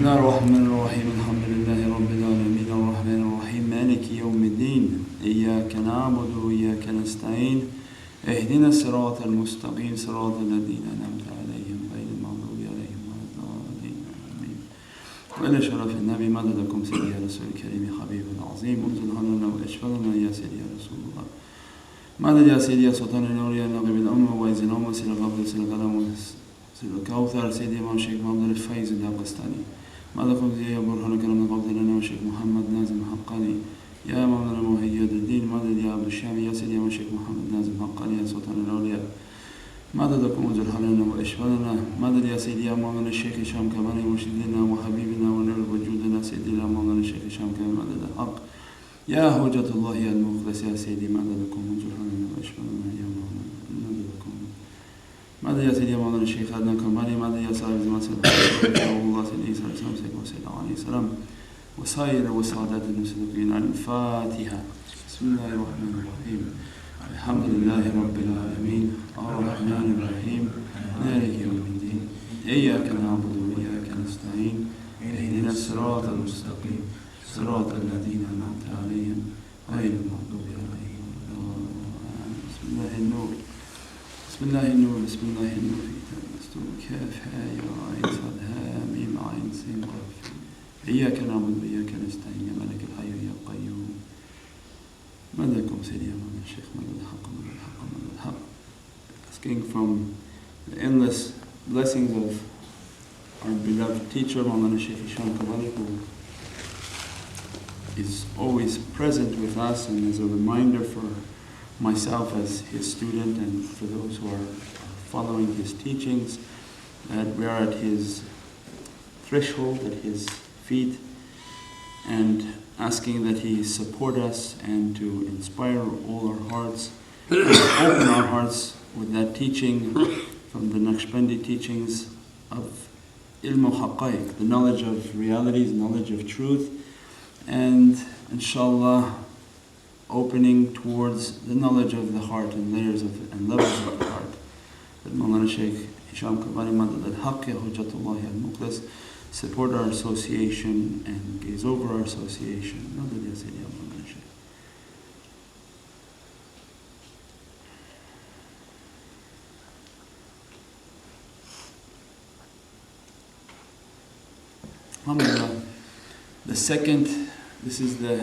الله الرحمن الرحيم الحمد لله رب العالمين الرحمن الرحيم مالك يوم الدين إياك نعبد وإياك نستعين اهدنا الصراط المستقيم صراط الذين أنعمت عليهم غير المغضوب عليهم ولا الضالين آمين. وإلى شرف النبي مددكم سيدي يا رسول الكريم حبيب العظيم انزل علينا واشفعنا يا سيدي يا رسول الله مدد يا سيدي يا سلطان الأولياء نقيب الأمة وعز الأمة سيد الغفل سيد القلم سيد الكوثر سيدي إمام شيخ محمد الفايز القسطاني مددكم سيدي يا برهان كرم قبض لنا وشيخ محمد نازم حقاني يا مولانا مهيد الدين مدد يا عبد الشام يا سيدي يا شيخ محمد نازم حقاني يا سلطان الأولياء مددكم انزل علينا واشفعنا مدد يا سيدي يا مولانا الشيخ هشام قباني مرشدنا وحبيبنا ونور وجودنا سيدي يا مولانا الشيخ هشام قباني مدد الحق يا حجة الله يا المخلص يا سيدي مددكم انزل علينا واشفعنا يا مولانا مددكم مدد يا سيدي يا مولانا الشيخ عدنان قباني مدد يا صاحب زمان سيد الله سيد عيسى عليه السلام سيد عليه السلام وسائر وسعادات المصدقين الفاتحة بسم الله الرحمن الرحيم الحمد لله رب العالمين الرحمن الرحيم مالك يوم الدين إياك نعبد وإياك نستعين اهدنا الصراط المستقيم صراط الذين أنعمت عليهم غير المغضوب عليهم ولا الضالين بسم الله النور بسم الله النور بسم الله النور في كتاب مستور كاف ها يا عين صاد ها ميم عين سين قاف إياك نعبد وإياك نستعين يا ملك الحي يا قيوم مددكم سيدي يا مولانا الشيخ مدد الحق مدد الحق مدد الحق. Asking from the endless blessings of our beloved teacher Mawlana Shaykh Hisham Qabbani, who is always present with us and as a reminder for myself as his student and for those who are following his teachings, that we are at his threshold, at his feet, and asking that he support us and to inspire all our hearts, open our hearts with that teaching from the Naqshbandi teachings of ilm al-haqaiq, the knowledge of realities, knowledge of truth, and inshallah opening towards the knowledge of the heart and layers of and levels of the heart. That Mawlana Shaykh Hisham Qabbani Madad al-Haqq ya Hujjatullah al-Mukhlis support our association and gaze over our association. Madad ya Sayyidi Mawlana Shaykh. Alhamdulillah. This is the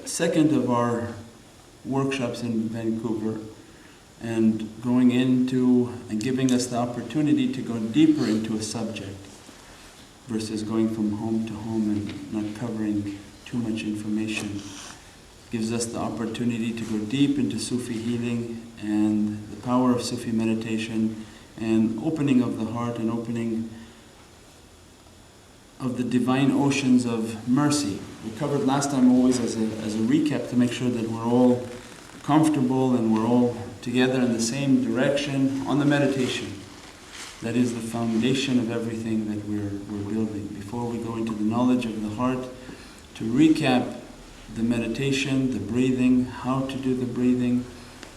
second of our workshops in Vancouver, and going into and giving us the opportunity to go deeper into a subject versus going from home to home and not covering too much information. Gives us the opportunity to go deep into Sufi healing and the power of Sufi meditation and opening of the heart and opening of the divine oceans of mercy. We covered last time always as a recap to make sure that we're all comfortable and we're all together in the same direction on the meditation. That is the foundation of everything that we're building. Before we go into the knowledge of the heart, to recap the meditation, the breathing, how to do the breathing.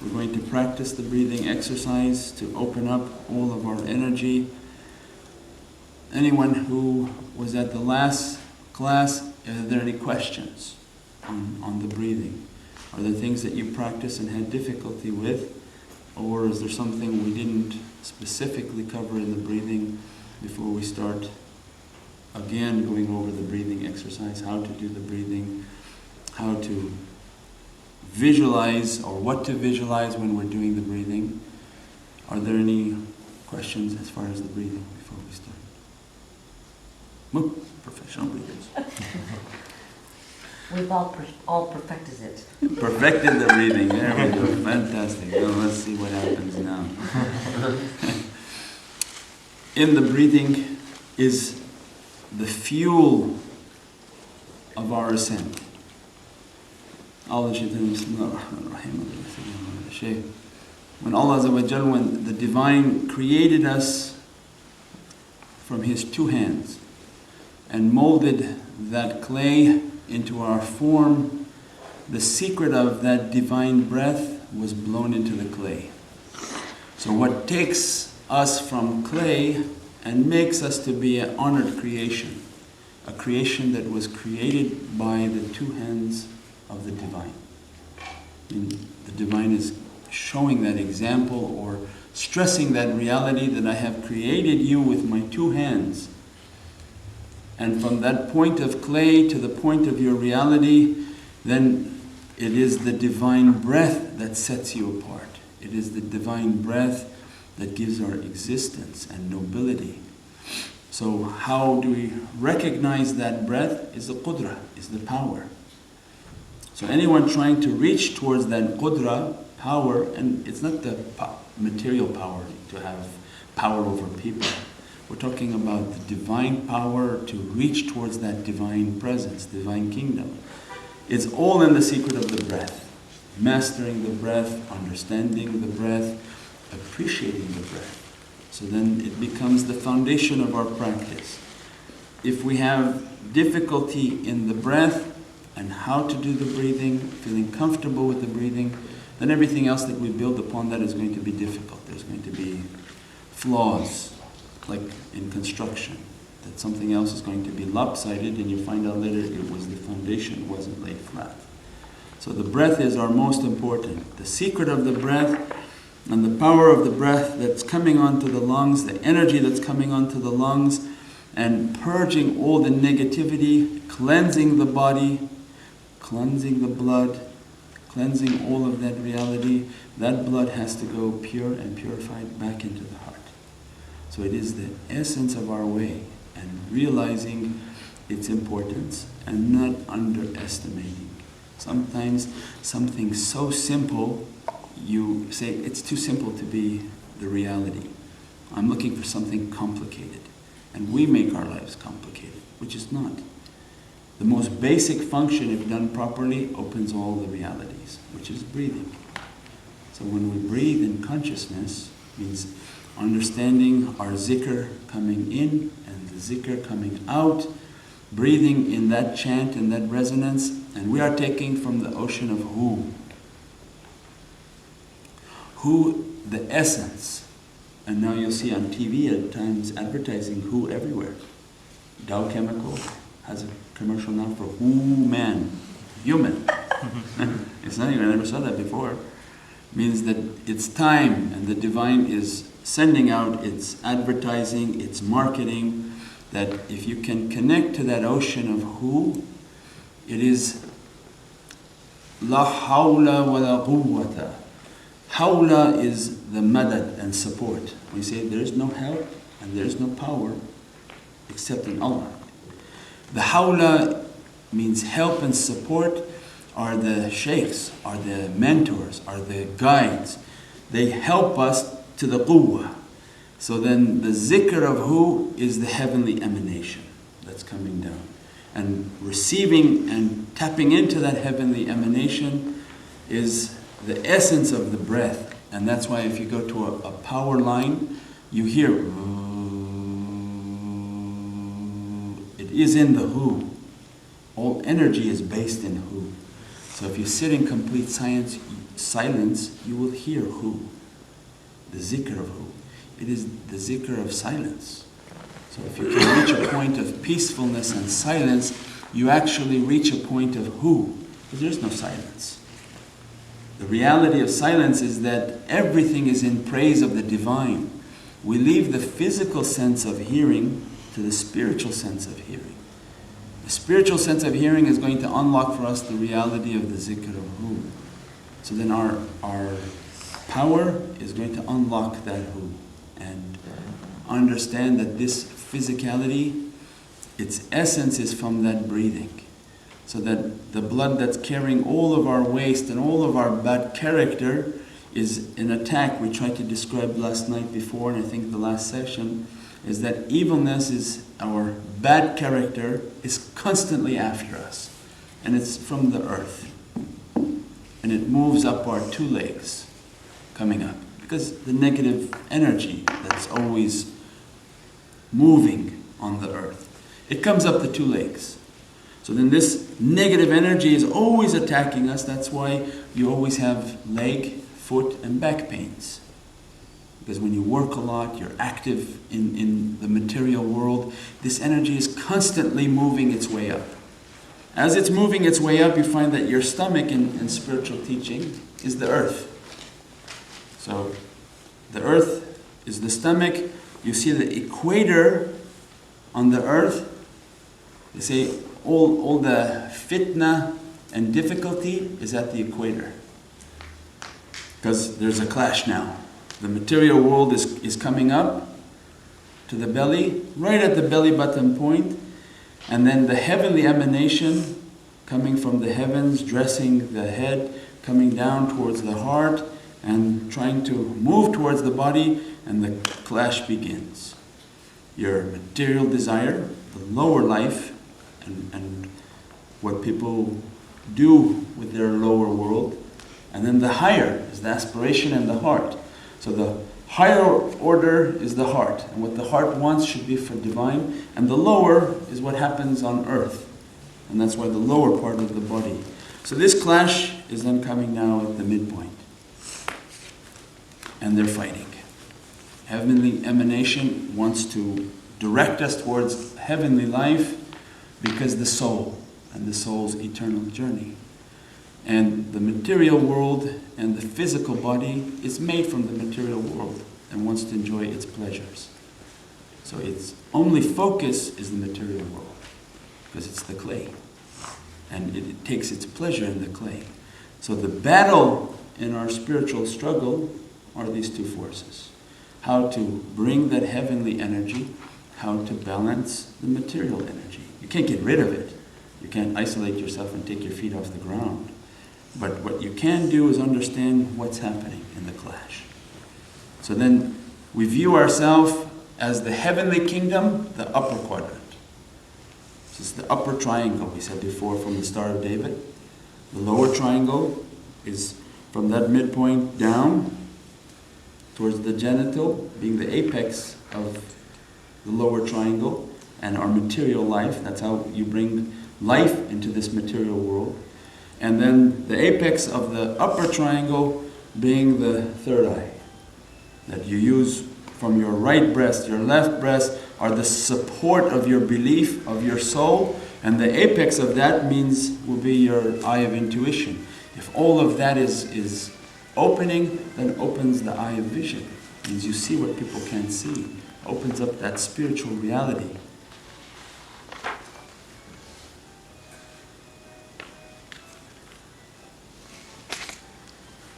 We're going to practice the breathing exercise to open up all of our energy. Anyone who was at the last class, are there any questions on the breathing? Are there things that you practice and had difficulty with? Or is there something we didn't specifically cover in the breathing before we start again going over the breathing exercise, how to do the breathing, how to visualize or what to visualize when we're doing the breathing? Are there any questions as far as the breathing before we start? Professional breathers. We've all perfected it. Perfected the breathing. There we go. Fantastic. Well, let's see what happens now. In the breathing is the fuel of our ascent. When Allah Azza wa Jal, when the Divine created us from His two hands and molded that clay into our form, the secret of that divine breath was blown into the clay. So what takes us from clay and makes us to be an honored creation, a creation that was created by the two hands of the Divine. The Divine is showing that example or stressing that reality that I have created you with my two hands. And from that point of clay to the point of your reality, then it is the divine breath that sets you apart. It is the divine breath that gives our existence and nobility. So how do we recognize that breath? Is the qudra, is the power. So anyone trying to reach towards that qudra, power, and it's not the material power to have power over people. We're talking about the divine power to reach towards that divine presence, divine kingdom. It's all in the secret of the breath. Mastering the breath, understanding the breath, appreciating the breath. So then it becomes the foundation of our practice. If we have difficulty in the breath and how to do the breathing, feeling comfortable with the breathing, then everything else that we build upon that is going to be difficult. There's going to be flaws, like in construction, that something else is going to be lopsided and you find out later it was the foundation wasn't laid flat. So the breath is our most important. The secret of the breath and the power of the breath that's coming onto the lungs, the energy that's coming onto the lungs, and purging all the negativity, cleansing the body, cleansing the blood, cleansing all of that reality. That blood has to go pure and purified back into the heart. So it is the essence of our way, and realizing its importance and not underestimating. Sometimes something so simple, you say it's too simple to be the reality. I'm looking for something complicated. And we make our lives complicated, which is not. The most basic function, if done properly, opens all the realities, which is breathing. So when we breathe in consciousness, means understanding our zikr coming in and the zikr coming out, breathing in that chant and that resonance, and we are taking from the ocean of who. Who, the essence. And now you'll see on TV at times advertising who everywhere. Dow Chemical has a commercial now for who man, human. It's not even, I never saw that before. It means that it's time and the divine is sending out its advertising, its marketing, that if you can connect to that ocean of who, it is la hawla wa la quwwata. Hawla is the madad and support. We say there is no help and there is no power except in Allah. The hawla means help and support are the shaykhs, are the mentors, are the guides. They help us to the quwwah. So then the zikr of who is the heavenly emanation that's coming down. And receiving and tapping into that heavenly emanation is the essence of the breath. And that's why if you go to a power line, you hear it is in the who. All energy is based in who. So if you sit in complete silence, you will hear who. The zikr of who. It is the zikr of silence. So if you can reach a point of peacefulness and silence, you actually reach a point of who. Because there's no silence. The reality of silence is that everything is in praise of the divine. We leave the physical sense of hearing to the spiritual sense of hearing. The spiritual sense of hearing is going to unlock for us the reality of the zikr of who. So then our power is going to unlock that who and understand that this physicality, its essence is from that breathing. So that the blood that's carrying all of our waste and all of our bad character is an attack. We tried to describe last night before, and I think the last session, is that evilness is our bad character is constantly after us. And it's from the earth. And it moves up our two legs coming up. Because the negative energy that's always moving on the earth, it comes up the two legs. So then this negative energy is always attacking us. That's why you always have leg, foot, and back pains. Because when you work a lot, you're active in the material world, this energy is constantly moving its way up. As it's moving its way up, you find that your stomach in spiritual teaching is the earth. So the earth is the stomach. You see the equator on the earth. They say all the fitna and difficulty is at the equator. Because there's a clash now. The material world is coming up to the belly, right at the belly button point, and then the heavenly emanation coming from the heavens, dressing the head, coming down towards the heart, and trying to move towards the body, and the clash begins. Your material desire, the lower life, and what people do with their lower world, and then the higher is the aspiration and the heart. So the higher order is the heart, and what the heart wants should be for divine, and the lower is what happens on earth, and that's why the lower part of the body. So this clash is then coming now at the midpoint, and they're fighting. Heavenly emanation wants to direct us towards heavenly life because the soul and the soul's eternal journey. And the material world and the physical body is made from the material world and wants to enjoy its pleasures. So its only focus is the material world because it's the clay. And it takes its pleasure in the clay. So the battle in our spiritual struggle are these two forces. How to bring that heavenly energy, how to balance the material energy. You can't get rid of it. You can't isolate yourself and take your feet off the ground. But what you can do is understand what's happening in the clash. So then we view ourselves as the heavenly kingdom, the upper quadrant. This is the upper triangle, we said before, from the Star of David. The lower triangle is from that midpoint down towards the genital, being the apex of the lower triangle, and our material life. That's how you bring life into this material world. And then the apex of the upper triangle being the third eye, that you use from your right breast, your left breast, are the support of your belief, of your soul, and the apex of that will be your eye of intuition. If all of that is opening, then opens the eye of vision. It means you see what people can't see. Opens up that spiritual reality.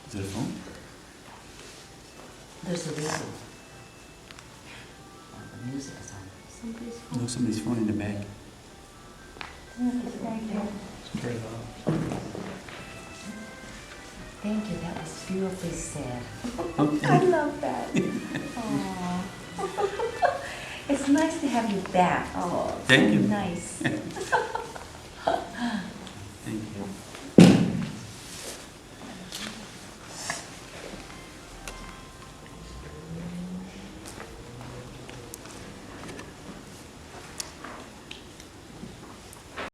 Is that a phone? There's a reason. The music is on. Somebody's phone. No, somebody's phone in the bag. Very loud. Thank you, that was beautifully said. Okay. I love that. Aww. It's nice to have you back. Oh, Thank so you. nice.